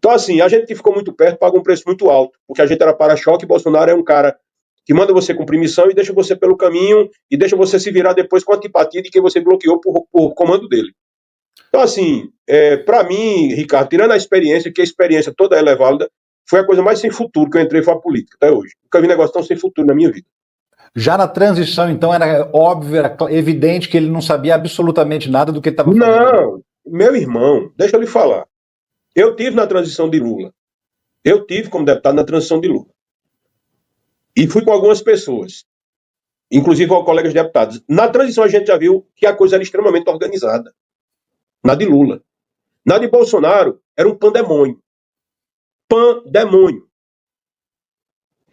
Então, assim, a gente que ficou muito perto paga um preço muito alto, porque a gente era para-choque e Bolsonaro é um cara que manda você cumprir missão e deixa você pelo caminho e deixa você se virar depois com a antipatia de quem você bloqueou por comando dele. Então, assim, para mim, Ricardo, tirando a experiência, que a experiência toda ela é válida, foi a coisa mais sem futuro que eu entrei foi a política, até hoje. Nunca vi negócio tão sem futuro na minha vida. Já na transição, então, era óbvio, era evidente que ele não sabia absolutamente nada do que ele estava fazendo. Não, meu irmão, deixa eu lhe falar. Eu tive na transição de Lula. Eu tive como deputado na transição de Lula. E fui com algumas pessoas, inclusive com colegas deputados. Na transição a gente já viu que a coisa era extremamente organizada. Na de Lula. Na de Bolsonaro era um pandemônio. Pandemônio.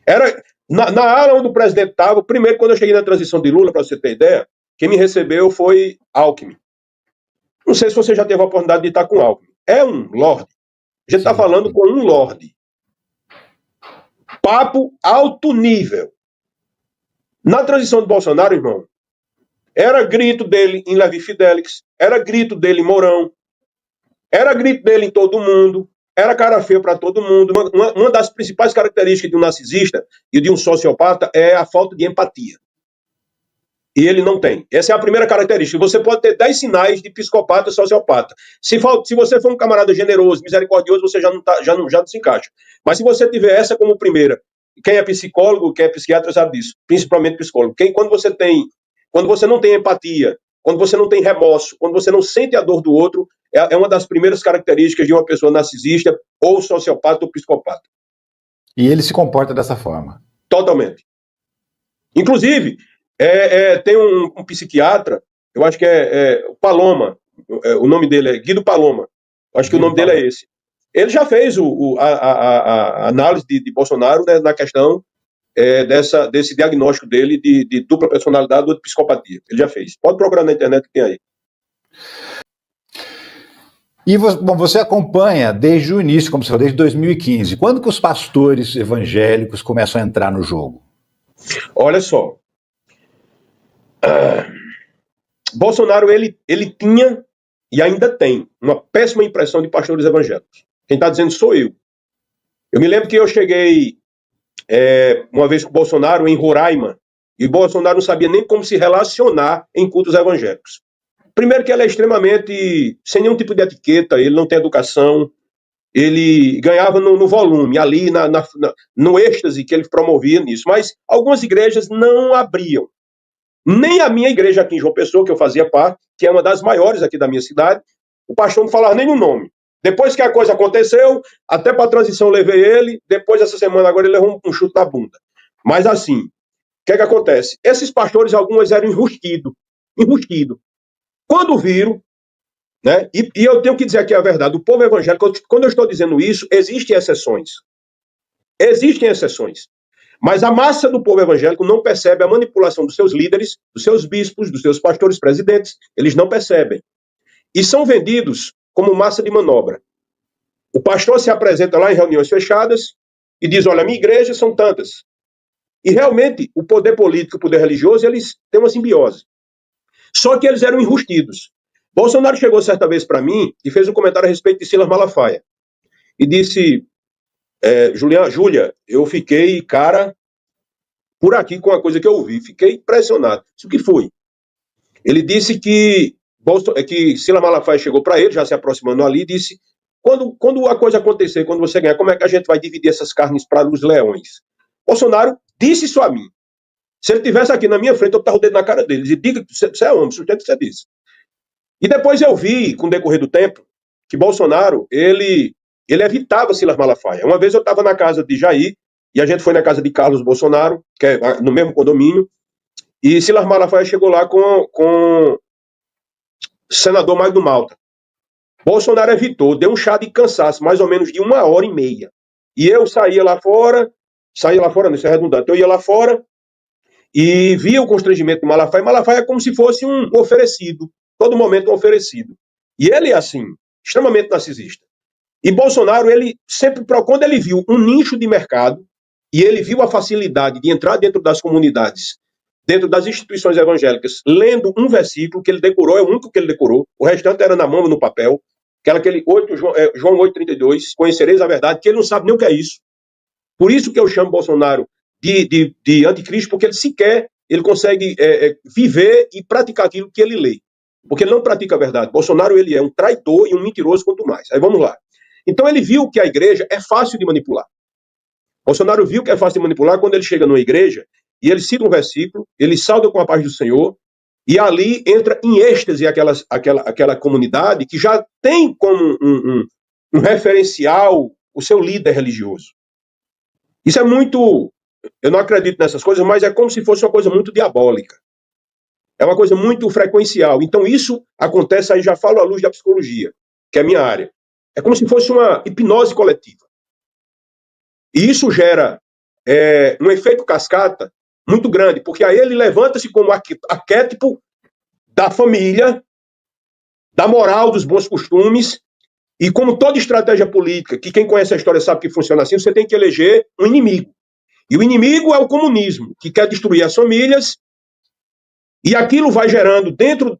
Era na ala onde o presidente estava, primeiro quando eu cheguei na transição de Lula, para você ter ideia, quem me recebeu foi Alckmin. Não sei se você já teve a oportunidade de estar com Alckmin. É um lorde. A gente está falando com um lorde. Papo alto nível. Na transição de Bolsonaro, irmão, era grito dele em Levi Fidelix, era grito dele em Mourão, era grito dele em todo mundo, era cara feio para todo mundo. Uma das principais características de um narcisista e de um sociopata é a falta de empatia. E ele não tem. Essa é a primeira característica. Você pode ter 10 sinais de psicopata e sociopata. Se você for um camarada generoso, misericordioso, você já não se encaixa. Mas se você tiver essa como primeira, quem é psicólogo, quem é psiquiatra sabe disso, principalmente psicólogo. Quando você não tem empatia, quando você não tem remorso, quando você não sente a dor do outro, é uma das primeiras características de uma pessoa narcisista, ou sociopata ou psicopata. E ele se comporta dessa forma? Totalmente. Inclusive, tem um psiquiatra, eu acho que é Paloma, o nome dele é Guido Paloma, eu acho que o nome dele é esse. Ele já fez a análise de Bolsonaro, né, na questão desse diagnóstico dele de dupla personalidade ou de psicopatia. Ele já fez. Pode procurar na internet que tem aí. E você acompanha desde o início, como você falou, desde 2015. Quando que os pastores evangélicos começam a entrar no jogo? Olha só. Bolsonaro, ele tinha e ainda tem uma péssima impressão de pastores evangélicos. Quem está dizendo sou eu. Eu me lembro que eu cheguei uma vez com o Bolsonaro em Roraima, e Bolsonaro não sabia nem como se relacionar em cultos evangélicos. Primeiro que ele é extremamente sem nenhum tipo de etiqueta, ele não tem educação, ele ganhava no volume, ali no êxtase que ele promovia nisso. Mas algumas igrejas não abriam. Nem a minha igreja aqui em João Pessoa, que eu fazia parte, que é uma das maiores aqui da minha cidade, o pastor não falava nem o nome. Depois que a coisa aconteceu, até para a transição eu levei ele, depois dessa semana agora ele levou um chute na bunda. Mas assim, o que é que acontece? Esses pastores, alguns eram enrustidos. Quando viram, né, e eu tenho que dizer aqui a verdade, o povo evangélico, quando eu estou dizendo isso, existem exceções. Existem exceções. Mas a massa do povo evangélico não percebe a manipulação dos seus líderes, dos seus bispos, dos seus pastores presidentes. Eles não percebem. E são vendidos como massa de manobra. O pastor se apresenta lá em reuniões fechadas e diz, olha, minha igreja são tantas. E realmente, o poder político e o poder religioso, eles têm uma simbiose. Só que eles eram enrustidos. Bolsonaro chegou certa vez para mim e fez um comentário a respeito de Silas Malafaia. E disse, Júlia, eu fiquei, cara, por aqui com a coisa que eu ouvi. Fiquei impressionado. Isso que foi. Ele disse que Silas Malafaia chegou para ele, já se aproximando ali, e disse, quando a coisa acontecer, quando você ganhar, como é que a gente vai dividir essas carnes para os leões? Bolsonaro disse isso a mim. Se ele estivesse aqui na minha frente, eu botava o dedo na cara dele e diga que você é homem, sustenta o que você disse. E depois eu vi, com o decorrer do tempo, que Bolsonaro, ele evitava Silas Malafaia. Uma vez eu estava na casa de Jair, e a gente foi na casa de Carlos Bolsonaro, que é no mesmo condomínio, e Silas Malafaia chegou lá com o senador Magno Malta. Bolsonaro evitou, deu um chá de cansaço, mais ou menos de 1h30. E eu saía lá fora, não, isso é redundante, eu ia lá fora e via o constrangimento de Malafaia. Malafaia é como se fosse um oferecido, todo momento um oferecido. E ele é assim, extremamente narcisista. E Bolsonaro, ele sempre, quando ele viu um nicho de mercado, e ele viu a facilidade de entrar dentro das comunidades, dentro das instituições evangélicas, lendo um versículo que ele decorou, é o único que ele decorou, o restante era na mão, no papel, aquele João 8,32, conhecereis a verdade, que ele não sabe nem o que é isso. Por isso que eu chamo Bolsonaro de anticristo, porque ele consegue viver e praticar aquilo que ele lê. Porque ele não pratica a verdade. Bolsonaro, ele é um traidor e um mentiroso quanto mais. Aí vamos lá. Então ele viu que a igreja é fácil de manipular. Bolsonaro viu que é fácil de manipular quando ele chega numa igreja e ele cita um versículo, ele sauda com a paz do Senhor, e ali entra em êxtase aquela comunidade que já tem como um referencial o seu líder religioso. Isso é muito... Eu não acredito nessas coisas, mas é como se fosse uma coisa muito diabólica. É uma coisa muito frequencial. Então isso acontece, aí já falo à luz da psicologia, que é a minha área. É como se fosse uma hipnose coletiva. E isso gera um efeito cascata muito grande, porque aí ele levanta-se como arquétipo da família, da moral, dos bons costumes, e como toda estratégia política, que quem conhece a história sabe que funciona assim, você tem que eleger um inimigo. E o inimigo é o comunismo, que quer destruir as famílias, e aquilo vai gerando dentro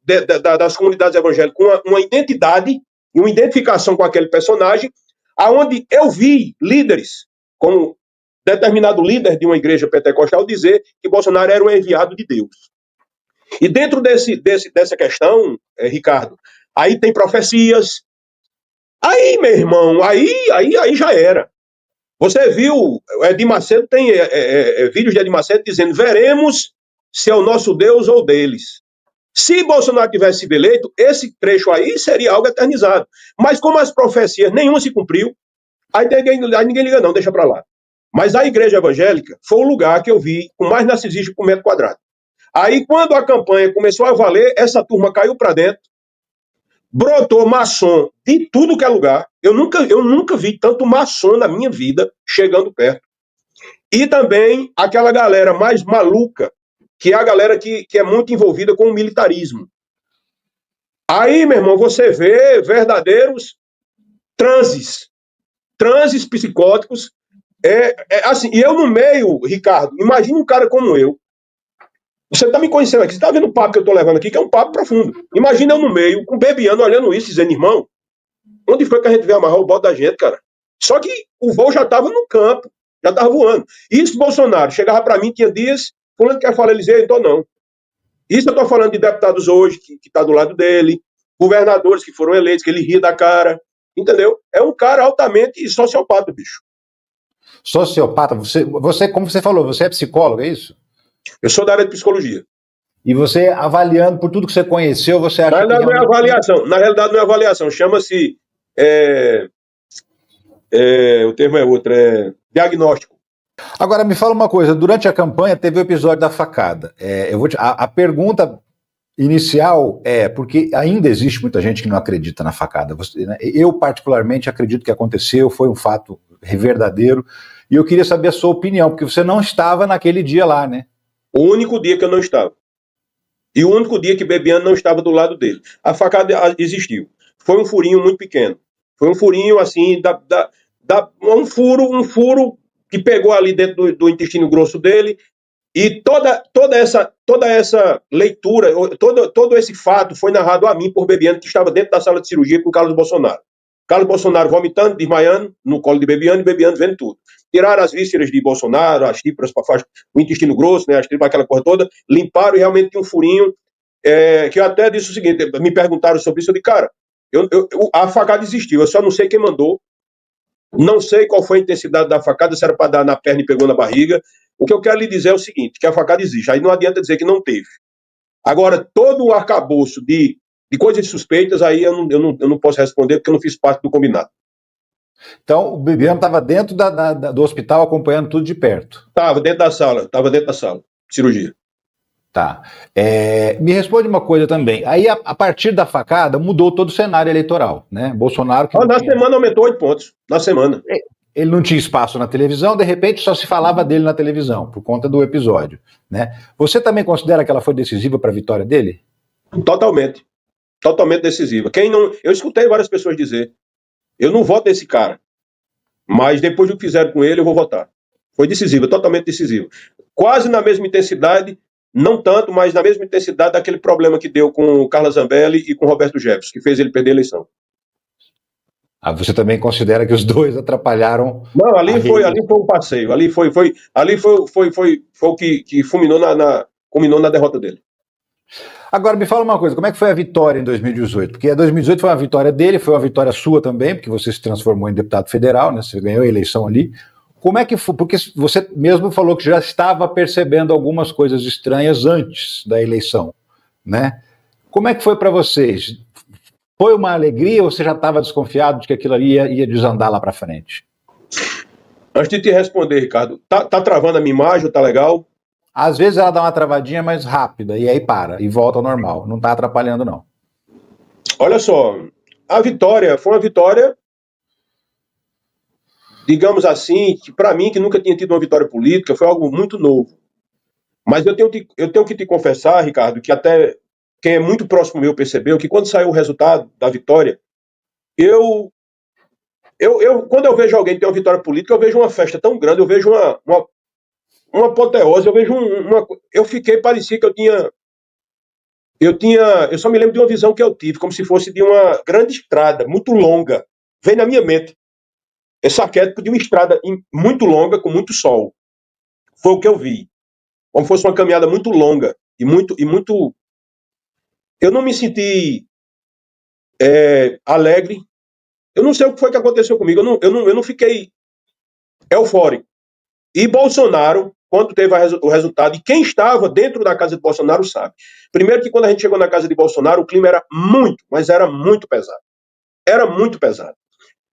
das comunidades evangélicas uma identidade e uma identificação com aquele personagem, aonde eu vi líderes, como determinado líder de uma igreja pentecostal, dizer que Bolsonaro era um enviado de Deus. E dentro dessa questão, Ricardo, aí tem profecias. Aí, meu irmão, aí já era. Você viu, Edir Macedo tem vídeos de Edir Macedo dizendo: veremos se é o nosso Deus ou deles. Se Bolsonaro tivesse sido eleito, esse trecho aí seria algo eternizado. Mas como as profecias nenhuma se cumpriu, aí ninguém liga não, deixa para lá. Mas a igreja evangélica foi o lugar que eu vi com mais narcisismo por metro quadrado. Aí, quando a campanha começou a valer, essa turma caiu para dentro, brotou maçom de tudo que é lugar. Eu nunca vi tanto maçom na minha vida chegando perto. E também aquela galera mais maluca, que é a galera que é muito envolvida com o militarismo. Aí, meu irmão, você vê verdadeiros transes psicóticos. Assim, e eu no meio, Ricardo, imagina um cara como eu. Você está me conhecendo aqui, você está vendo o papo que eu estou levando aqui, que é um papo profundo. Imagina eu no meio, com o Bebiano olhando isso, dizendo: irmão, onde foi que a gente veio amarrar o bote da gente, cara? Só que o voo já estava no campo, já estava voando. Isso, Bolsonaro, chegava para mim, tinha dias, fulano quer falar, Eliseu, então não. Isso eu estou falando de deputados hoje, que está do lado dele, governadores que foram eleitos, que ele ria da cara, entendeu? É um cara altamente sociopata, bicho. Sociopata? Você, como você falou, você é psicólogo, é isso? Eu sou da área de psicologia. E você, avaliando por tudo que você conheceu, você acha que... Na realidade não é avaliação, chama-se... o termo é outro, diagnóstico. Agora, me fala uma coisa, durante a campanha teve o episódio da facada. A pergunta inicial porque ainda existe muita gente que não acredita na facada. Eu, particularmente, acredito que aconteceu, foi um fato verdadeiro, e eu queria saber a sua opinião, porque você não estava naquele dia lá, né? O único dia que eu não estava. E o único dia que Bebiano não estava do lado dele. A facada existiu. Foi um furinho muito pequeno. Foi um furinho, assim, um furo que pegou ali dentro do intestino grosso dele, e toda essa leitura, todo esse fato foi narrado a mim por Bebiano, que estava dentro da sala de cirurgia com Carlos Bolsonaro. Carlos Bolsonaro vomitando, desmaiando no colo de Bebiano, e Bebiano vendo tudo. Tiraram as vísceras de Bolsonaro, as tripas, o intestino grosso, né, as tripas, aquela coisa toda, limparam e realmente tinha um furinho, que eu até disse o seguinte, me perguntaram sobre isso, eu disse, cara, a facada existiu, eu só não sei quem mandou, não sei qual foi a intensidade da facada, se era para dar na perna e pegou na barriga. O que eu quero lhe dizer é o seguinte, que a facada existe, aí não adianta dizer que não teve. Agora, todo o arcabouço de coisas suspeitas, aí eu não posso responder, porque eu não fiz parte do combinado. Então, o Bebiano estava dentro do hospital acompanhando tudo de perto? Estava dentro da sala, cirurgia. Tá. Me responde uma coisa também. Aí, a partir da facada, mudou todo o cenário eleitoral, né? Bolsonaro... semana aumentou 8 pontos, na semana. Ele não tinha espaço na televisão, de repente só se falava dele na televisão, por conta do episódio, né? Você também considera que ela foi decisiva para a vitória dele? Totalmente decisiva. Eu escutei várias pessoas dizer, eu não voto nesse cara, mas depois do que fizeram com ele, eu vou votar. Foi decisiva, totalmente decisiva. Quase na mesma intensidade, não tanto, mas na mesma intensidade daquele problema que deu com o Carla Zambelli e com o Roberto Jefferson, que fez ele perder a eleição. Você também considera que os dois atrapalharam? Não, ali foi um passeio. Ali foi o que culminou na derrota dele. Agora me fala uma coisa, como é que foi a vitória em 2018? Porque 2018 foi uma vitória dele, foi uma vitória sua também, porque você se transformou em deputado federal, né? Você ganhou a eleição ali. Como é que foi? Porque você mesmo falou que já estava percebendo algumas coisas estranhas antes da eleição, né? Como é que foi para vocês? Foi uma alegria ou você já estava desconfiado de que aquilo ali ia desandar lá para frente? Antes de te responder, Ricardo, tá travando a minha imagem, tá legal? Às vezes ela dá uma travadinha mais rápida e aí para e volta ao normal. Não está atrapalhando, não. Olha só, a vitória foi uma vitória, digamos assim, que para mim, que nunca tinha tido uma vitória política, foi algo muito novo. Mas eu tenho que te confessar, Ricardo, que até quem é muito próximo meu percebeu que quando saiu o resultado da vitória, quando eu vejo alguém ter uma vitória política, eu vejo uma festa tão grande, eu vejo uma apoteose, eu vejo eu fiquei, parecia que eu só me lembro de uma visão que eu tive, como se fosse de uma grande estrada, muito longa, veio na minha mente, esse arquétipo de uma estrada muito longa, com muito sol, foi o que eu vi, como fosse uma caminhada muito longa, e muito, eu não me senti alegre, eu não sei o que foi que aconteceu comigo, eu não fiquei eufórico, e Bolsonaro, quando teve o resultado, e quem estava dentro da casa de Bolsonaro sabe. Primeiro que quando a gente chegou na casa de Bolsonaro, o clima era mas era muito pesado. Era muito pesado.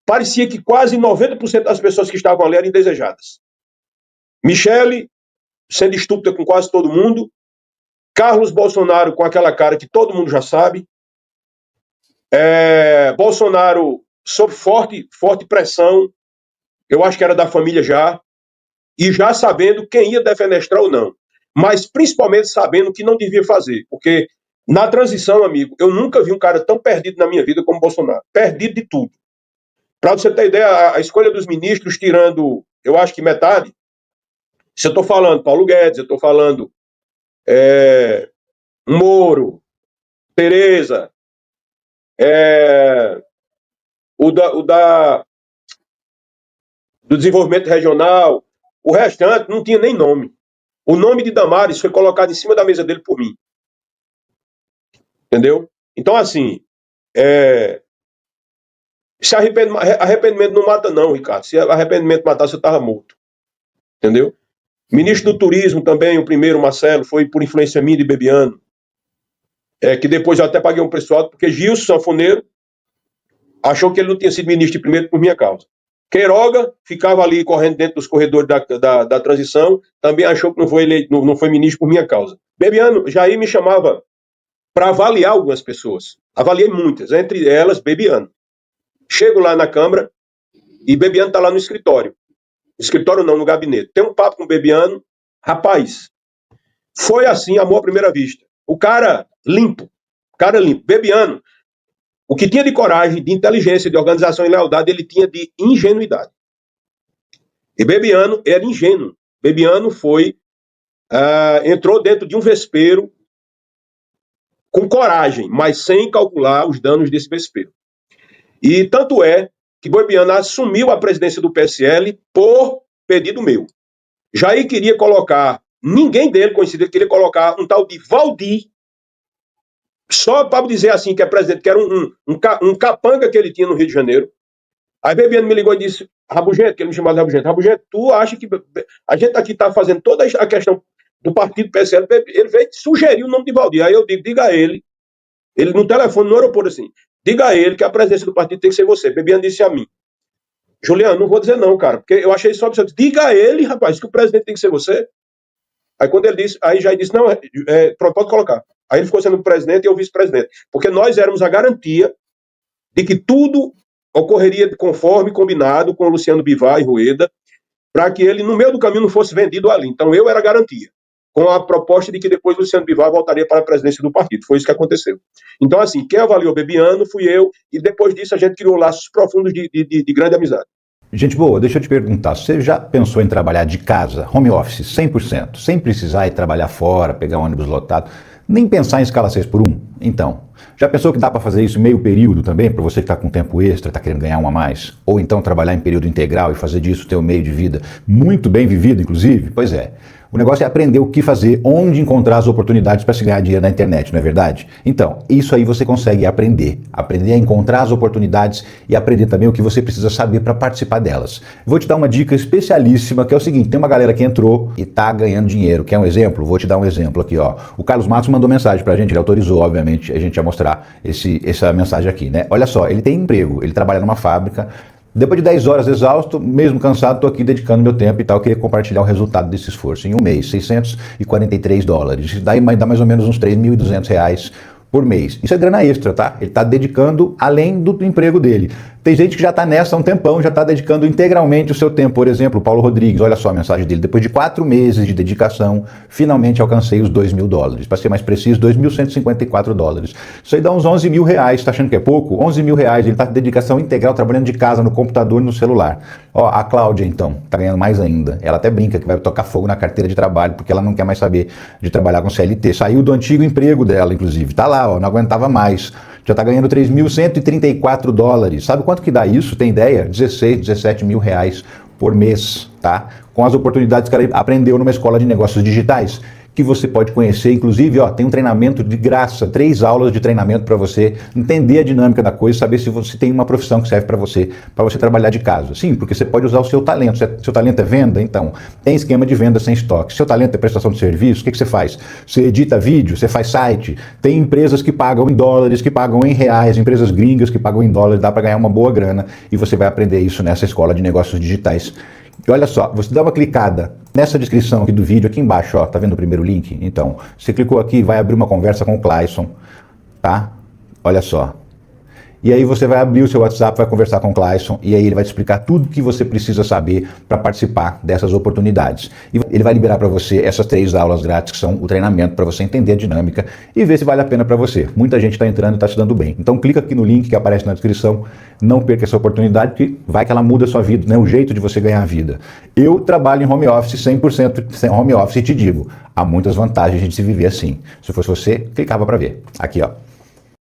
Parecia que quase 90% das pessoas que estavam ali eram indesejadas. Michele sendo estúpida com quase todo mundo, Carlos Bolsonaro com aquela cara que todo mundo já sabe, Bolsonaro sob forte pressão, eu acho que era da família já, e já sabendo quem ia defenestrar ou não. Mas principalmente sabendo o que não devia fazer. Porque na transição, amigo, eu nunca vi um cara tão perdido na minha vida como Bolsonaro. Perdido de tudo. Para você ter ideia, a escolha dos ministros, tirando, eu acho que metade, se eu estou falando Paulo Guedes, eu estou falando Moro, Tereza, do desenvolvimento regional, o restante não tinha nem nome. O nome de Damares foi colocado em cima da mesa dele por mim. Entendeu? Então, assim, se arrependimento não mata não, Ricardo. Se arrependimento matasse, eu estava morto. Entendeu? Ministro do Turismo também, o primeiro, Marcelo, foi por influência minha de Bebiano. Que depois eu até paguei um preço alto, porque Gilson Sanfoneiro achou que ele não tinha sido ministro de primeiro por minha causa. Queiroga ficava ali correndo dentro dos corredores da transição, também achou que não foi ministro por minha causa. Bebiano, Jair me chamava para avaliar algumas pessoas. Avaliei muitas, entre elas Bebiano. Chego lá na Câmara e Bebiano está lá no escritório. Escritório não, no gabinete. Tem um papo com o Bebiano, rapaz, foi assim, amor à primeira vista. O cara limpo. Bebiano, o que tinha de coragem, de inteligência, de organização e lealdade, ele tinha de ingenuidade. E Bebiano era ingênuo. Bebiano entrou dentro de um vespeiro com coragem, mas sem calcular os danos desse vespeiro. E tanto é que Bebiano assumiu a presidência do PSL por pedido meu. Jair queria colocar, ninguém dele coincidiu, queria colocar um tal de Valdir, só para dizer assim que é presidente, que era um capanga que ele tinha no Rio de Janeiro. Aí Bebiano me ligou e disse, Rabugento, que ele me chamava de Rabugento, Rabugento, tu acha que a gente aqui está fazendo toda a questão do partido PSL, ele veio sugerir o nome de Valdir. Aí eu diga a ele no telefone, no aeroporto assim, diga a ele que a presidência do partido tem que ser você. Bebiano disse a mim, Juliano, não vou dizer não, cara, porque eu achei isso absurdo. Diga a ele, rapaz, que o presidente tem que ser você. Aí quando ele disse, aí Jair disse, não, pode colocar. Aí ele ficou sendo o presidente e eu vice-presidente. Porque nós éramos a garantia de que tudo ocorreria conforme combinado com o Luciano Bivar e Rueda, para que ele, no meio do caminho, não fosse vendido ali. Então eu era a garantia, com a proposta de que depois o Luciano Bivar voltaria para a presidência do partido. Foi isso que aconteceu. Então, assim, quem avaliou Bebiano fui eu, e depois disso a gente criou laços profundos de grande amizade. Gente boa, deixa eu te perguntar, você já pensou em trabalhar de casa, home office, 100%, sem precisar ir trabalhar fora, pegar um ônibus lotado, nem pensar em escala 6x1? Então, já pensou que dá para fazer isso em meio período também, para você que está com tempo extra, está querendo ganhar um a mais? Ou então trabalhar em período integral e fazer disso teu meio de vida muito bem vivido, inclusive? Pois é. O negócio é aprender o que fazer, onde encontrar as oportunidades para se ganhar dinheiro na internet, não é verdade? Então, isso aí você consegue aprender. Aprender a encontrar as oportunidades e aprender também o que você precisa saber para participar delas. Vou te dar uma dica especialíssima, que é o seguinte, tem uma galera que entrou e está ganhando dinheiro. Quer um exemplo? Vou te dar um exemplo aqui, ó. O Carlos Matos mandou mensagem para a gente, ele autorizou, obviamente, a gente a mostrar essa mensagem aqui, né? Olha só, ele tem emprego, ele trabalha numa fábrica. Depois de 10 horas exausto, mesmo cansado, estou aqui dedicando meu tempo e tal, queria compartilhar o resultado desse esforço. Em um mês, $643. Isso dá mais ou menos uns R$3.200 por mês. Isso é grana extra, tá? Ele está dedicando além do emprego dele. Tem gente que já está nessa há um tempão, já está dedicando integralmente o seu tempo. Por exemplo, o Paulo Rodrigues, olha só a mensagem dele. Depois de 4 meses de dedicação, finalmente alcancei os $2.000. Para ser mais preciso, $2.154. Isso aí dá uns R$11.000. Está achando que é pouco? R$11.000. Ele está com dedicação integral, trabalhando de casa, no computador e no celular. Ó, a Cláudia, então, está ganhando mais ainda. Ela até brinca que vai tocar fogo na carteira de trabalho, porque ela não quer mais saber de trabalhar com CLT. Saiu do antigo emprego dela, inclusive. Está lá, ó, não aguentava mais. Já está ganhando $3.134. Sabe quanto que dá isso? Tem ideia? 16, 17 mil reais por mês, tá? Com as oportunidades que ela aprendeu numa escola de negócios digitais, que você pode conhecer, inclusive, ó, tem um treinamento de graça, 3 aulas de treinamento para você entender a dinâmica da coisa, saber se você tem uma profissão que serve para você trabalhar de casa. Sim, porque você pode usar o seu talento. Seu talento é venda, então, tem esquema de venda sem estoque. Seu talento é prestação de serviço, o que você faz? Você edita vídeo, você faz site, tem empresas que pagam em dólares, que pagam em reais, empresas gringas que pagam em dólares, dá para ganhar uma boa grana, e você vai aprender isso nessa escola de negócios digitais. E olha só, você dá uma clicada nessa descrição aqui do vídeo, aqui embaixo, ó, tá vendo o primeiro link? Então, você clicou aqui, vai abrir uma conversa com o Clayson, tá? Olha só. E aí você vai abrir o seu WhatsApp, vai conversar com o Clayson, e aí ele vai te explicar tudo que você precisa saber para participar dessas oportunidades. E ele vai liberar para você essas 3 aulas grátis, que são o treinamento para você entender a dinâmica e ver se vale a pena para você. Muita gente está entrando e está se dando bem. Então clica aqui no link que aparece na descrição, não perca essa oportunidade, que vai que ela muda a sua vida, né? O jeito de você ganhar a vida. Eu trabalho em home office, 100% home office, e te digo, há muitas vantagens de se viver assim. Se fosse você, clicava para ver. Aqui, ó.